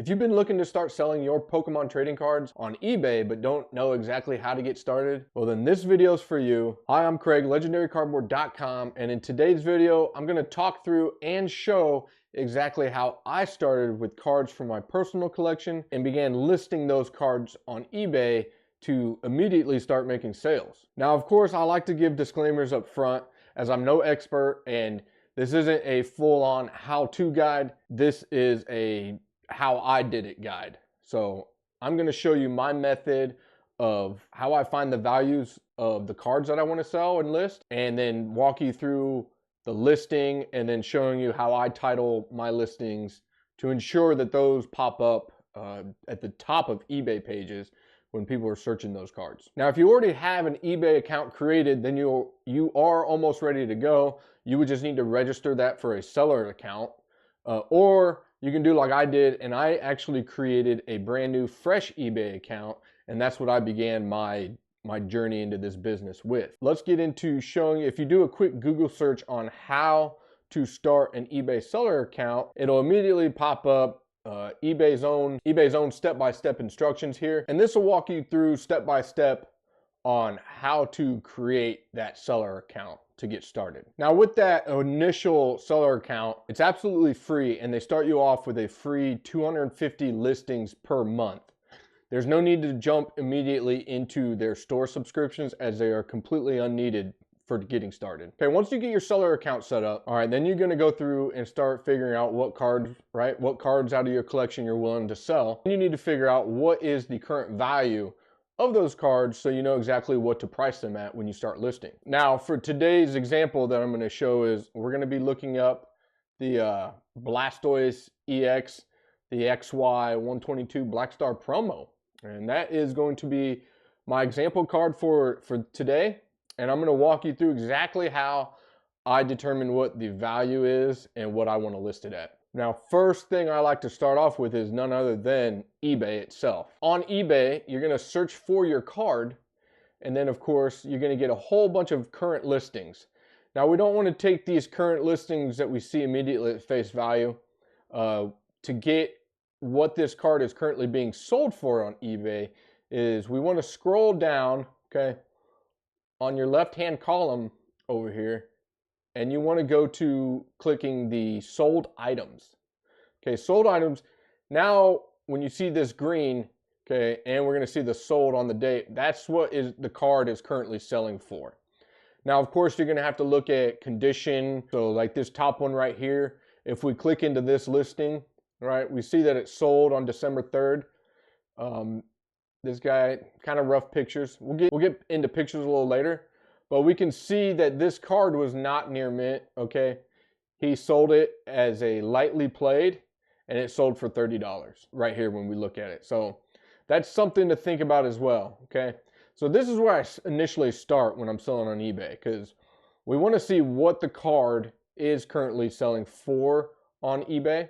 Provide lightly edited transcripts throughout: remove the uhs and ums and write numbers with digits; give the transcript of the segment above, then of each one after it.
If you've been looking to start selling your Pokemon trading cards on eBay but don't know exactly how to get started, well then this video is for you. Hi, I'm Craig, legendarycardboard.com, and in today's video, I'm going to talk through and show exactly how I started with cards from my personal collection and began listing those cards on eBay to immediately start making sales. Now, of course, I like to give disclaimers up front as I'm no expert and this isn't a full-on how-to guide. This is a how I did it guide. So I'm going to show you my method of how I find the values of the cards that I want to sell and list, and then walk you through the listing and then showing you how I title my listings to ensure that those pop up at the top of eBay pages when people are searching those cards. Now, if you already have an eBay account created, then you are almost ready to go. You would just need to register that for a seller account, or you can do like I did, and I actually created a brand new fresh eBay account, and that's what I began my journey into this business with. Let's get into showing you. If you do a quick Google search on how to start an eBay seller account, it'll immediately pop up eBay's own step-by-step instructions here, and this will walk you through step-by-step on how to create that seller account to get started. Now, with that initial seller account, it's absolutely free, and they start you off with a free 250 listings per month. There's no need to jump immediately into their store subscriptions as they are completely unneeded for getting started. Okay, once you get your seller account set up, all right, then you're going to go through and start figuring out what cards out of your collection you're willing to sell. And you need to figure out what is the current value of those cards so you know exactly what to price them at when you start listing. Now, for today's example that I'm going to show is we're going to be looking up the Blastoise EX, the XY 122 Black Star promo. And that is going to be my example card for today. And I'm going to walk you through exactly how I determine what the value is and what I want to list it at. Now, first thing I like to start off with is none other than eBay itself. On eBay, you're going to search for your card, and then of course, you're going to get a whole bunch of current listings. Now, we don't want to take these current listings that we see immediately at face value to get what this card is currently being sold for on eBay. Is we want to scroll down, okay, on your left-hand column over here, and you want to go to clicking the sold items. Okay, sold items. Now, when you see this green, okay, and we're going to see the sold on the date, that's what is the card is currently selling for. Now, of course, you're going to have to look at condition. So like this top one right here, if we click into this listing, right, we see that it's sold on December 3rd. This guy, kind of rough pictures. We'll get into pictures a little later. But we can see that this card was not near mint, okay? He sold it as a lightly played, and it sold for $30 right here when we look at it. So that's something to think about as well, okay? So this is where I initially start when I'm selling on eBay, because we want to see what the card is currently selling for on eBay.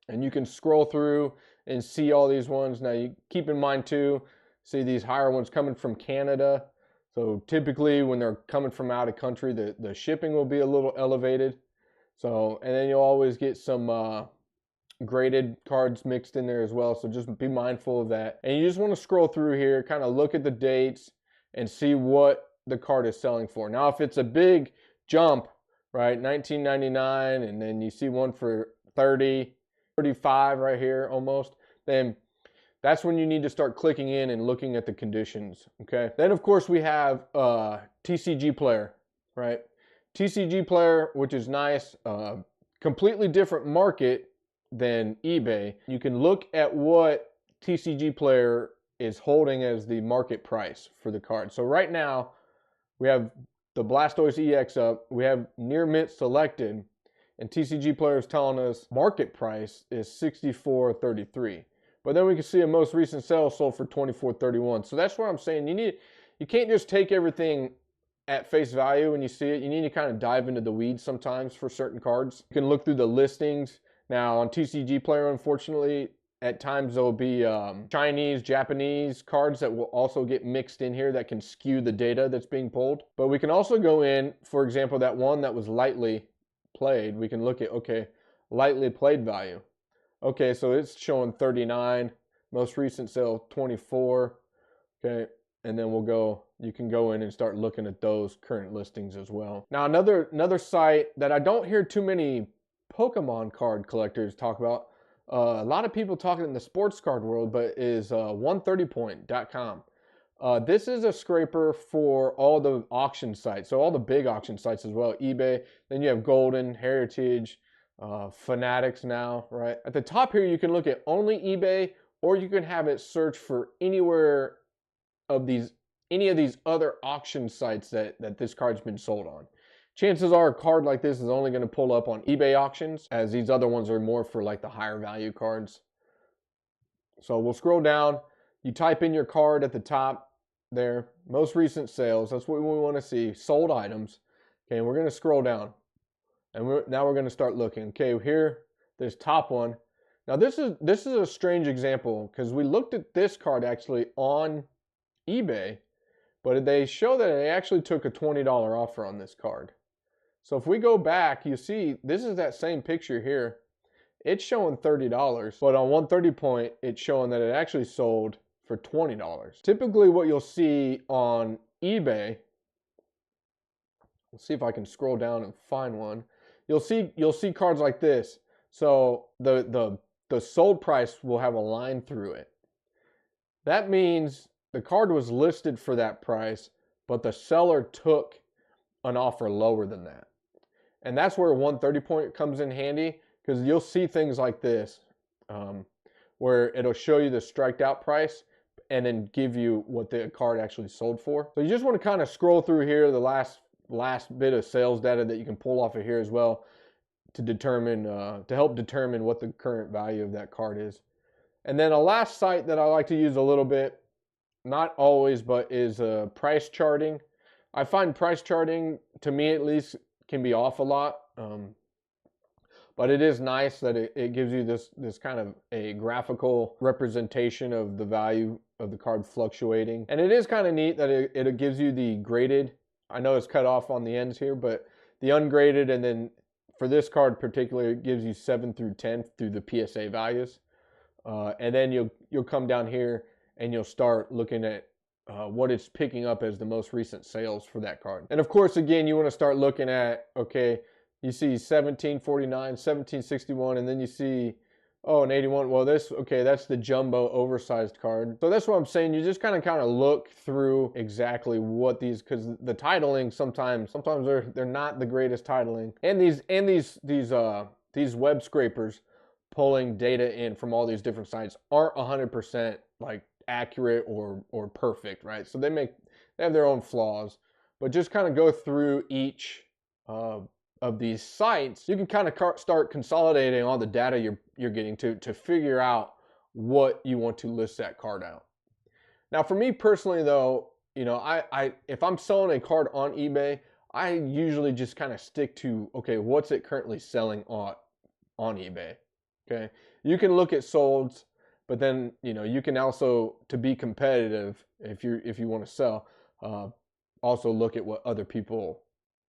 And you can scroll through and see all these ones. Now, you keep in mind too, see these higher ones coming from Canada. So typically when they're coming from out of country, the shipping will be a little elevated. So, and then you'll always get some graded cards mixed in there as well. So just be mindful of that. And you just want to scroll through here, kind of look at the dates and see what the card is selling for. Now, if it's a big jump, right, $19.99, and then you see one for $30, $35 right here almost, then that's when you need to start clicking in and looking at the conditions, okay? Then, of course, we have TCG Player, right? TCG Player, which is nice, completely different market than eBay. You can look at what TCG Player is holding as the market price for the card. So right now, we have the Blastoise EX up. We have near mint selected, and TCG Player is telling us market price is $64.33. But then we can see a most recent sale sold for $24.31. So that's what I'm saying. You can't just take everything at face value when you see it. You need to kind of dive into the weeds sometimes for certain cards. You can look through the listings. Now on TCG Player, unfortunately, at times there'll be Chinese, Japanese cards that will also get mixed in here that can skew the data that's being pulled. But we can also go in, for example, that one that was lightly played. We can look at, okay, lightly played value. Okay, so it's showing 39, most recent sale 24. Okay, and then you can go in and start looking at those current listings as well. Now another site that I don't hear too many Pokemon card collectors talk about, a lot of people talking in the sports card world, but is 130point.com. This is a scraper for all the auction sites, so all the big auction sites as well, eBay. Then you have Golden, Heritage, Fanatics now, right? At the top here, you can look at only eBay, or you can have it search for anywhere of any of these other auction sites that this card's been sold on. Chances are a card like this is only going to pull up on eBay auctions, as these other ones are more for like the higher value cards. So we'll scroll down. You type in your card at the top there, most recent sales. That's what we want to see. Sold items. Okay, we're going to scroll down, and now we're going to start looking. Okay, here, this top one. Now this is a strange example because we looked at this card actually on eBay, but they show that they actually took a $20 offer on this card. So if we go back, you see this is that same picture here. It's showing $30, but on 130 point, it's showing that it actually sold for $20. Typically what you'll see on eBay, let's see if I can scroll down and find one. You'll see cards like this. So the sold price will have a line through it. That means the card was listed for that price, but the seller took an offer lower than that. And that's where 130 point comes in handy, because you'll see things like this where it'll show you the striked out price and then give you what the card actually sold for. So you just want to kind of scroll through here, the last bit of sales data that you can pull off of here as well to determine to help determine what the current value of that card is. And then a last site that I like to use a little bit, not always, but is price charting. I find price charting, to me at least, can be off a lot, but it is nice that it gives you this kind of a graphical representation of the value of the card fluctuating. And it is kind of neat that it gives you the graded. I know it's cut off on the ends here, but the ungraded, and then for this card particularly, it gives you 7 through 10 through the PSA values. And then you'll come down here and you'll start looking at what it's picking up as the most recent sales for that card. And of course, again, you want to start looking at, okay, you see 1749, 1761, and then you see, oh, an 81. Well, that's the jumbo oversized card. So that's what I'm saying. You just kind of look through exactly what these, because the titling sometimes they're not the greatest titling. And these web scrapers pulling data in from all these different sites aren't 100% like accurate or perfect, right? So they have their own flaws, but just kind of go through each of these sites. You can kind of start consolidating all the data you're getting to figure out what you want to list that card out. Now, for me personally, though, you know, I if I'm selling a card on eBay, I usually just kind of stick to, okay, what's it currently selling on eBay? Okay, you can look at solds, but then, you know, you can also, to be competitive, if you want to sell, also look at what other people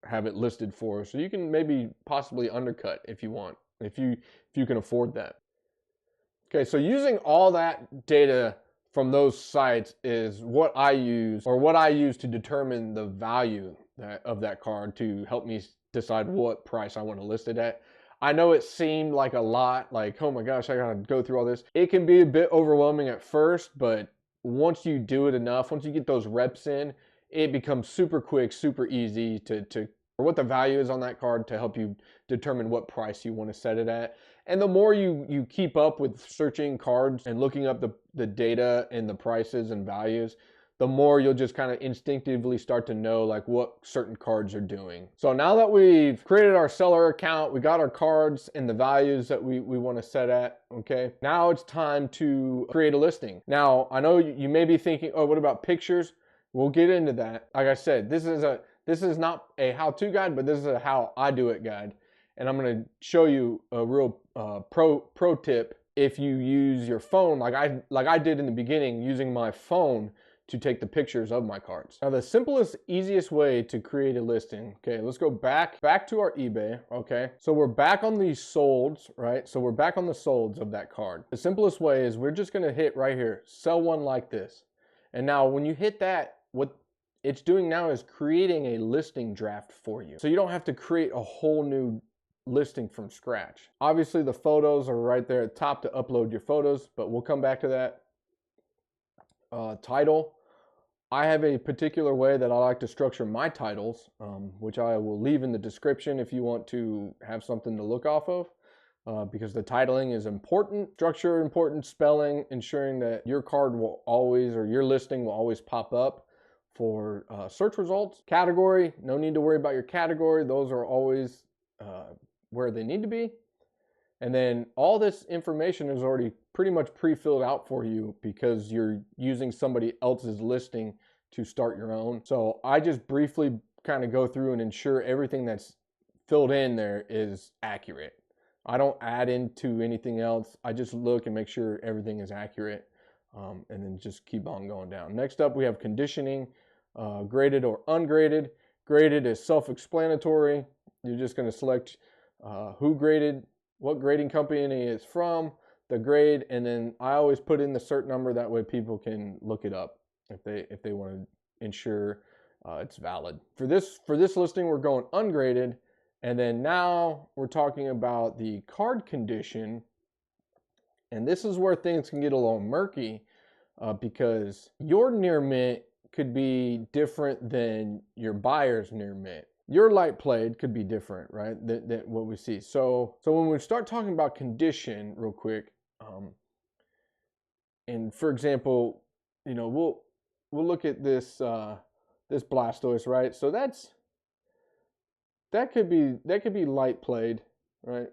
have it listed for, so you can maybe possibly undercut if you want, if you can afford that. Okay, so using all that data from those sites is what I use to determine the value of that card to help me decide what price I want to list it at. I know it seemed like a lot, like, oh my gosh, I gotta go through all this. It can be a bit overwhelming at first, but once you do it enough, once you get those reps in, it becomes super quick, super easy to what the value is on that card to help you determine what price you want to set it at. And the more you keep up with searching cards and looking up the data and the prices and values, the more you'll just kind of instinctively start to know like what certain cards are doing. So now that we've created our seller account, we got our cards and the values that we want to set at, okay? Now it's time to create a listing. Now, I know you may be thinking, oh, what about pictures? We'll get into that. Like I said, this is not a how-to guide, but this is a how I do it guide. And I'm going to show you a real pro tip if you use your phone like I did in the beginning, using my phone to take the pictures of my cards. Now the simplest, easiest way to create a listing, okay, let's go back to our eBay, okay? So we're back on the solds, right? So we're back on the solds of that card. The simplest way is we're just gonna hit right here, sell one like this. And now when you hit that, what it's doing now is creating a listing draft for you. So you don't have to create a whole new listing from scratch. Obviously the photos are right there at the top to upload your photos, but we'll come back to that. Title. I have a particular way that I like to structure my titles, which I will leave in the description if you want to have something to look off of, because the titling is important. Structure important, spelling, ensuring that your card will always, or your listing will always pop up for search results. Category, no need to worry about your category. Those are always where they need to be. And then all this information is already pretty much pre-filled out for you because you're using somebody else's listing to start your own. So I just briefly kind of go through and ensure everything that's filled in there is accurate. I don't add into anything else. I just look and make sure everything is accurate, and then just keep on going down. Next up, we have conditioning, graded or ungraded. Graded is self-explanatory. You're just going to select who graded, what grading company it's from, the grade, and then I always put in the cert number. That way people can look it up if they want to ensure it's valid. For this listing, we're going ungraded, and then now we're talking about the card condition, and this is where things can get a little murky because your near mint could be different than your buyer's near mint. Your light played could be different, right, than what we see. So when we start talking about condition real quick, and for example, you know, we'll look at this this Blastoise, right? So that could be light played, right?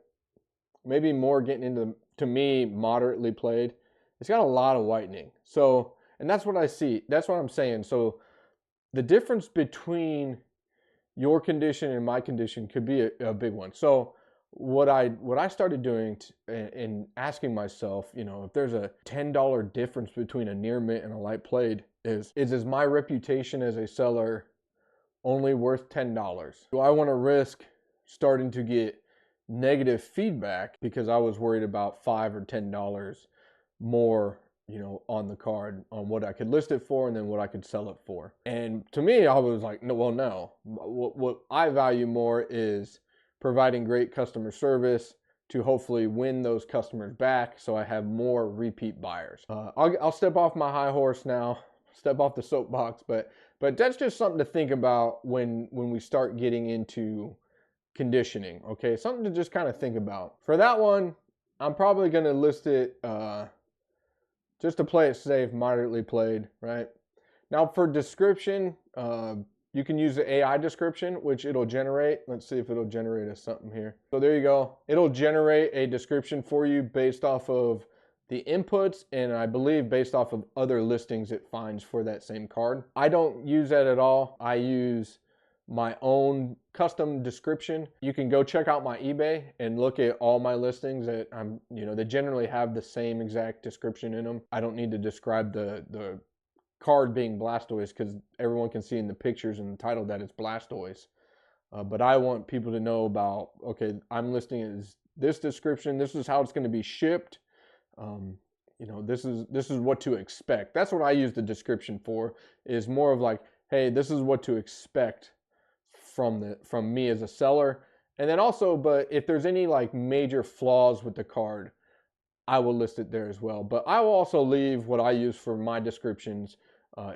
Maybe more getting into, to me, moderately played. It's got a lot of whitening. So, and that's what I see. That's what I'm saying. So the difference between your condition and my condition could be a big one. So what I started doing and asking myself, you know, if there's a $10 difference between a near mint and a light played, is my reputation as a seller only worth $10? Do I want to risk starting to get negative feedback because I was worried about $5 or $10 more, you know, on the card, on what I could list it for and then what I could sell it for? And to me, I was like, no, well, no. What I value more is providing great customer service to hopefully win those customers back so I have more repeat buyers. I'll step off my high horse now, step off the soapbox, but that's just something to think about when we start getting into conditioning, okay? Something to just kind of think about. For that one, I'm probably going to list it just to play it safe, moderately played, right? Now for description, you can use the AI description, which it'll generate. Let's see if it'll generate us something here. So there you go. It'll generate a description for you based off of the inputs, and I believe based off of other listings it finds for that same card. I don't use that at all. I use my own custom description. You can go check out my eBay and look at all my listings that they generally have the same exact description in them. I don't need to describe the card being Blastoise because everyone can see in the pictures and the title that it's Blastoise. But I want people to know about, okay, I'm listing it as this description. This is how it's going to be shipped. This is what to expect. That's what I use the description for, is more of like, hey, this is what to expect from me as a seller. And then also, but if there's any like major flaws with the card, I will list it there as well. But I will also leave what I use for my descriptions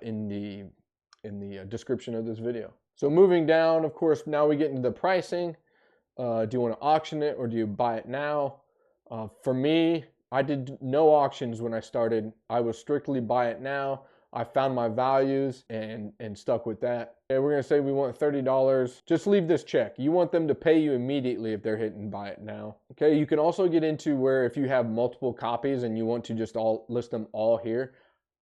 in the description of this video. So moving down, of course, now we get into the pricing. Do you want to auction it or do you buy it now? For me, I did no auctions when I started. I was strictly buy it now. I found my values and stuck with that. Okay, we're gonna say we want $30. Just leave this check. You want them to pay you immediately if they're hitting buy it now. Okay, you can also get into where if you have multiple copies and you want to just all list them all here.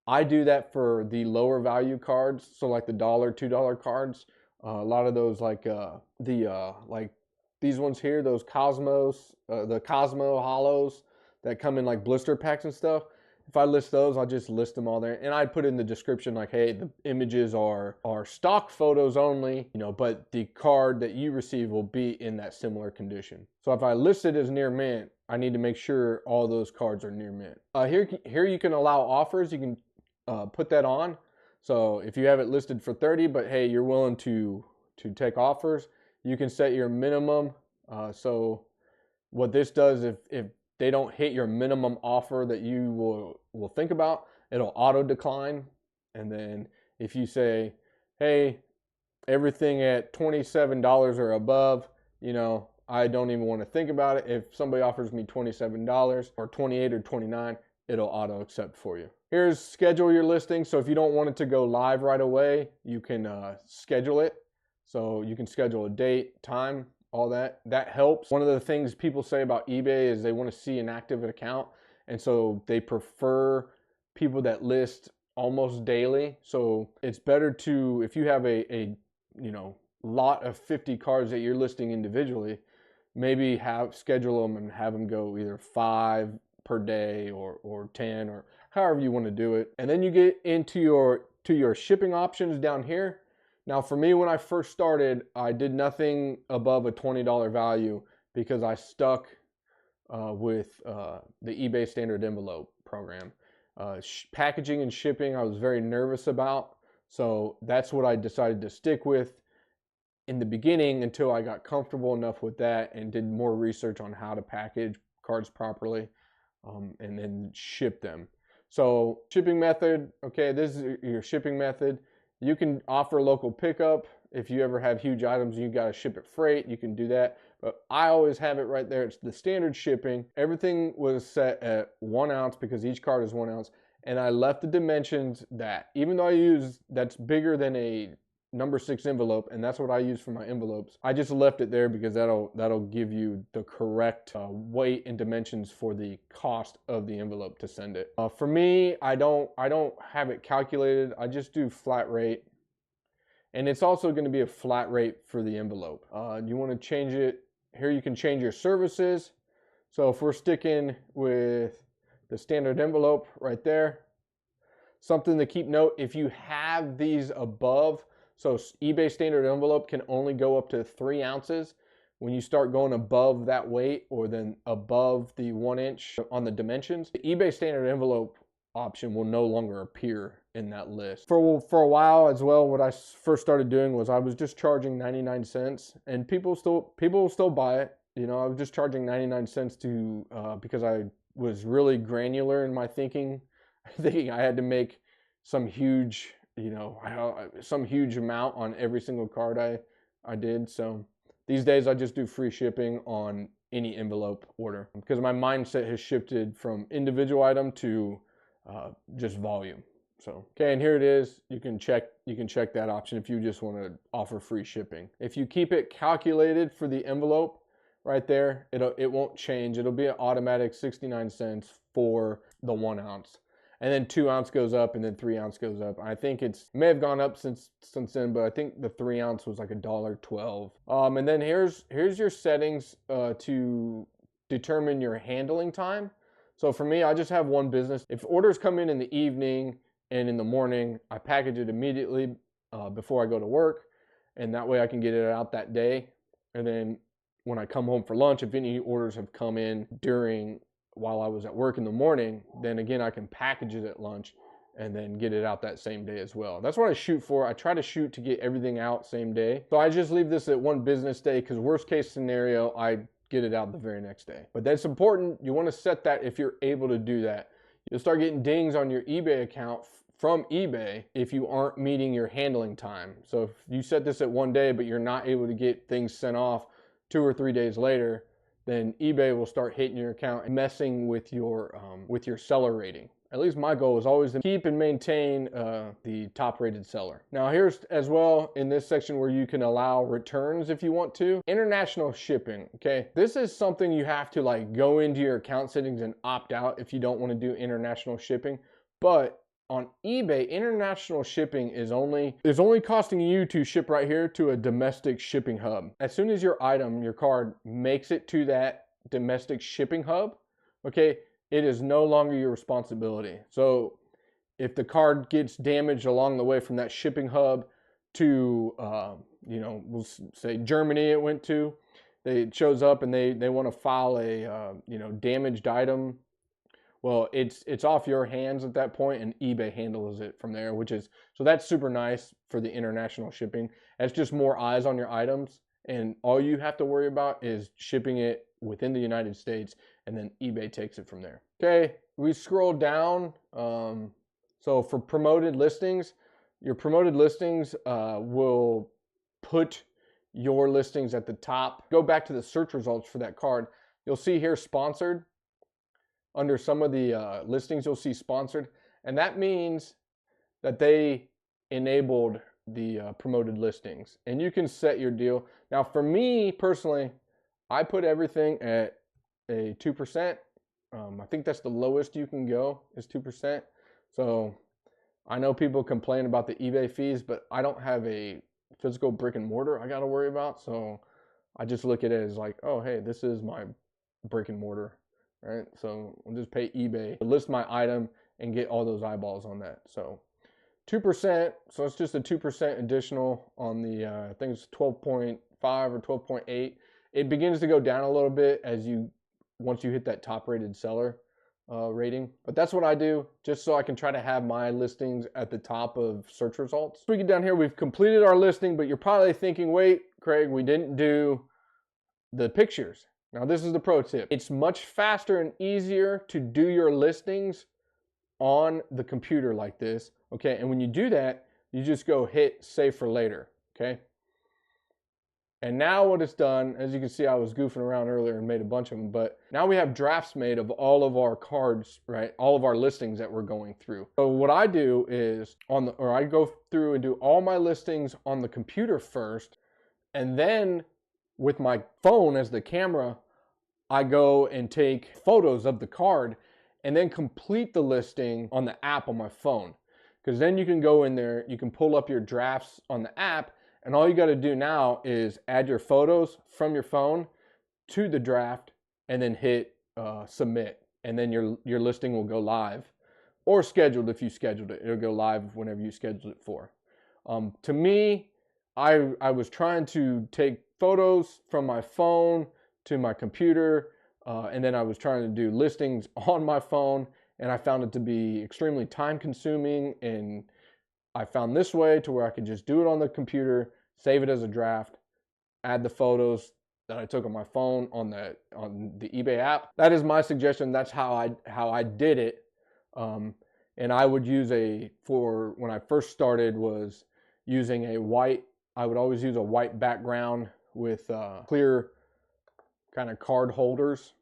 I do that for the lower value cards, so like the $1, $2 cards. A lot of those like like these ones here, those Cosmos, the Cosmo Hollows that come in like blister packs and stuff. if I list those, I'll just list them all there. And I'd put in the description like, hey, the images are stock photos only, you know, but the card that you receive will be in that similar condition. So if I list it as near mint, I need to make sure all those cards are near mint. Here you can allow offers. You can put that on. So if you have it listed for 30, but hey, you're willing to take offers, you can set your minimum. So what this does, if they don't hit your minimum offer that you will think about, it'll auto decline. And then if you say, hey, everything at $27 or above, you know, I don't even want to think about it. If somebody offers me $27 or $28 or $29, it'll auto accept for you. Here's schedule your listing. So if you don't want it to go live right away, you can schedule it. So you can schedule a date, time, all that. That helps. One of the things people say about eBay is they want to see an active account. And so they prefer people that list almost daily. So it's better to, if you have a you know, lot of 50 cards that you're listing individually, maybe schedule them and have them go either 5 per day or 10 or however you want to do it. And then you get into your shipping options down here. Now for me, when I first started, I did nothing above a $20 value because I stuck with the eBay standard envelope program. Packaging and shipping, I was very nervous about. So that's what I decided to stick with in the beginning until I got comfortable enough with that and did more research on how to package cards properly and then ship them. So shipping method, okay, this is your shipping method. You can offer local pickup. If you ever have huge items and you got to ship it freight, you can do that. But I always have it right there. It's the standard shipping. Everything was set at 1 ounce because each card is 1 ounce. And I left the dimensions that, even though I use, that's bigger than a number 6 envelope, and that's what I use for my envelopes. I just left it there because that'll give you the correct weight and dimensions for the cost of the envelope to send it. For me, I don't have it calculated. I just do flat rate, and it's also going to be a flat rate for the envelope. You want to change it here. You can change your services. So if we're sticking with the standard envelope right there, something to keep note, if you have these above, so eBay standard envelope can only go up to 3 ounces. When you start going above that weight or then above the 1 inch on the dimensions, the eBay standard envelope option will no longer appear in that list. For a while as well, what I first started doing was I was just charging 99 cents, and people will still buy it. You know, I was just charging 99 cents to because I was really granular in my thinking I had to make some huge, you know, some huge amount on every single card I did. So these days I just do free shipping on any envelope order because my mindset has shifted from individual item to just volume. So, okay, and here it is. You can check that option if you just want to offer free shipping. If you keep it calculated for the envelope right there, it won't change. It'll be an automatic 69 cents for the 1 ounce. And then 2 ounce goes up, and then 3 ounce goes up. I think it may have gone up since then, but I think the 3 ounce was like $1.12. And then here's your settings to determine your handling time. So for me, I just have one business. If orders come in the evening and in the morning, I package it immediately before I go to work, and that way I can get it out that day. And then when I come home for lunch, if any orders have come in while I was at work in the morning, then again, I can package it at lunch and then get it out that same day as well. That's what I shoot for. I try to shoot to get everything out same day. So I just leave this at 1 business day because worst case scenario, I get it out the very next day. But that's important. You want to set that if you're able to do that. You'll start getting dings on your eBay account from eBay if you aren't meeting your handling time. So if you set this at 1 day, but you're not able to get things sent off 2 or 3 days later, then eBay will start hitting your account and messing with your seller rating. At least my goal is always to keep and maintain the top rated seller. Now here's as well in this section where you can allow returns if you want to. International shipping, okay? This is something you have to like go into your account settings and opt out if you don't want to do international shipping. But on eBay, international shipping is only costing you to ship right here to a domestic shipping hub. As soon as your card makes it to that domestic shipping hub, okay, it is no longer your responsibility. So if the card gets damaged along the way from that shipping hub to, we'll say Germany it went to, it shows up and they want to file a, damaged item. Well, it's off your hands at that point, and eBay handles it from there, so that's super nice for the international shipping. It's just more eyes on your items, and all you have to worry about is shipping it within the United States, and then eBay takes it from there. Okay, we scroll down. So for promoted listings, your promoted listings will put your listings at the top. Go back to the search results for that card. You'll see here sponsored. Under some of the listings, you'll see sponsored. And that means that they enabled the promoted listings. And you can set your deal. Now, for me personally, I put everything at a 2%. I think that's the lowest you can go is 2%. So I know people complain about the eBay fees, but I don't have a physical brick and mortar I got to worry about. So I just look at it as like, oh, hey, this is my brick and mortar, right? So I'll just pay eBay to list my item and get all those eyeballs on that. So 2%, so it's just a 2% additional on the, I think it's 12.5 or 12.8. It begins to go down a little bit once you hit that top rated seller rating. But that's what I do, just so I can try to have my listings at the top of search results. We get down here, we've completed our listing, but you're probably thinking, wait, Craig, we didn't do the pictures. Now this is the pro tip. It's much faster and easier to do your listings on the computer like this, okay? And when you do that, you just go hit save for later, okay? And now what it's done, as you can see, I was goofing around earlier and made a bunch of them, but now we have drafts made of all of our cards, right? All of our listings that we're going through. So what I do is I go through and do all my listings on the computer first, and then with my phone as the camera, I go and take photos of the card and then complete the listing on the app on my phone. Because then you can go in there, you can pull up your drafts on the app, and all you got to do now is add your photos from your phone to the draft and then hit submit. And then your listing will go live, or scheduled if you scheduled it. It'll go live whenever you scheduled it for. To me, I was trying to take photos from my phone to my computer, and then I was trying to do listings on my phone, and I found it to be extremely time consuming, and I found this way to where I could just do it on the computer, save it as a draft, add the photos that I took on my phone on the eBay app. That is my suggestion. That's how I did it. And I would use when I first started was using I would always use a white background with clear kind of card holders,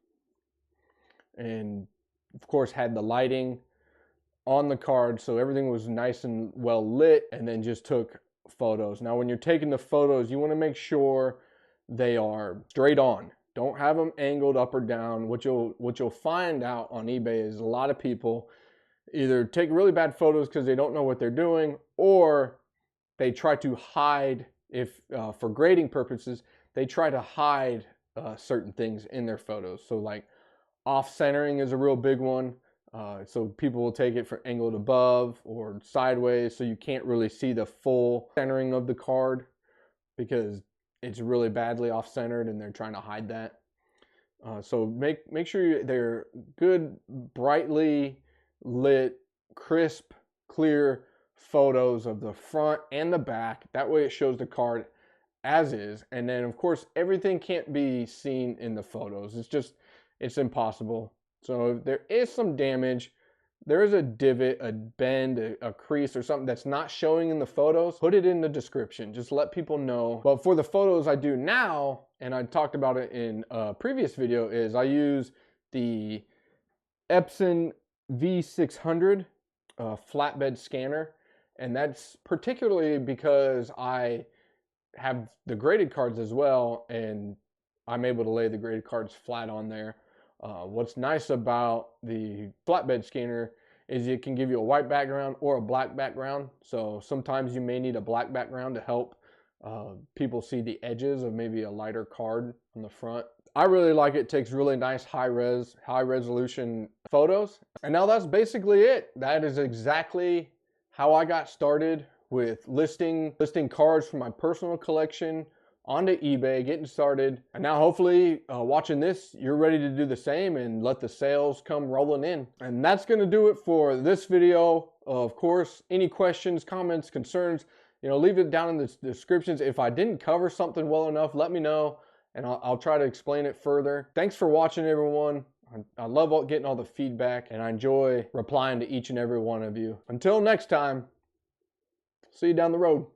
and of course had the lighting on the card so everything was nice and well lit, and then just took photos. Now when you're taking the photos, you want to make sure they are straight on. Don't have them angled up or down. What you'll find out on eBay is a lot of people either take really bad photos because they don't know what they're doing, or they try to hide, for grading purposes, they try to hide certain things in their photos. So like off-centering is a real big one. So people will take it for angled above or sideways, so you can't really see the full centering of the card because it's really badly off-centered and they're trying to hide that. So make sure they're good, brightly lit, crisp, clear photos of the front and the back. That way it shows the card as is. And then of course everything can't be seen in the photos. It's impossible. So if there is some damage, there is a divot, a bend, a crease or something that's not showing in the photos, put it in the description. Just let people know. But for the photos I do now, and I talked about it in a previous video, is I use the Epson V600 flatbed scanner. And that's particularly because I have the graded cards as well, and I'm able to lay the graded cards flat on there. What's nice about the flatbed scanner is it can give you a white background or a black background. So sometimes you may need a black background to help people see the edges of maybe a lighter card on the front. I really like it. It takes really nice high resolution photos. And now that's basically it. That is exactly how I got started with listing cards from my personal collection onto eBay, getting started. And now hopefully watching this, you're ready to do the same and let the sales come rolling in. And that's gonna do it for this video. Of course, any questions, comments, concerns, leave it down in the descriptions. If I didn't cover something well enough, let me know and I'll try to explain it further. Thanks for watching, everyone. I love getting all the feedback and I enjoy replying to each and every one of you. Until next time, see you down the road.